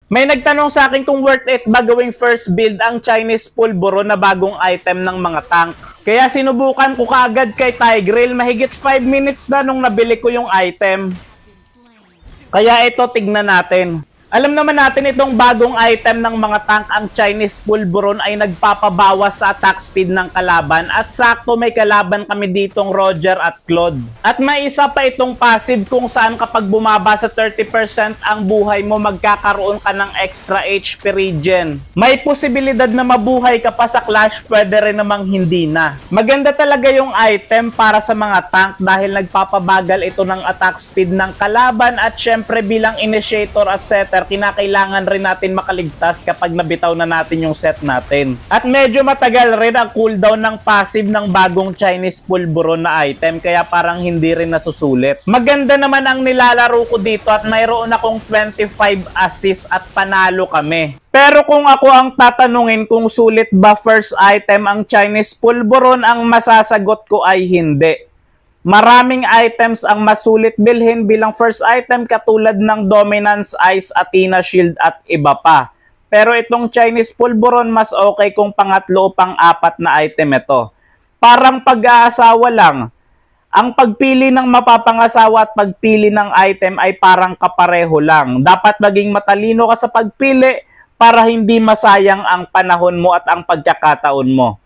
May nagtanong sa akin kung worth it ba gawing first build ang Chinese Pulvuro na bagong item ng mga tank. Kaya sinubukan ko kaagad kay Tigreal, mahigit 5 minutes na nung nabili ko yung item. Kaya ito, tignan natin. Alam naman natin itong bagong item ng mga tank, ang Chinese Pulveron, ay nagpapabawas sa attack speed ng kalaban at sakto may kalaban kami ditong Roger at Claude. At may isa pa itong passive kung saan kapag bumaba sa 30% ang buhay mo, magkakaroon ka ng extra HP regen. May posibilidad na mabuhay ka pa sa clash, pwede rin namang hindi na. Maganda talaga yung item para sa mga tank dahil nagpapabagal ito ng attack speed ng kalaban at syempre bilang initiator at setter, kinakailangan rin natin makaligtas kapag nabitaw na natin yung set natin. At medyo matagal rin ang cooldown ng passive ng bagong Chinese Pulveron na item, kaya parang hindi rin nasusulit. Maganda naman ang nilalaro ko dito at mayroon akong 25 assists at panalo kami. Pero kung ako ang tatanungin kung sulit ba first item ang Chinese Pulveron, ang masasagot ko ay hindi. Maraming items ang masulit bilhin bilang first item katulad ng Dominance, Ice, Athena Shield at iba pa. Pero itong Chinese Pulveron mas okay kung pangatlo o pang-apat na item ito. Parang pag-aasawa lang. Ang pagpili ng mapapangasawa at pagpili ng item ay parang kapareho lang. Dapat maging matalino ka sa pagpili para hindi masayang ang panahon mo at ang pagkakataon mo.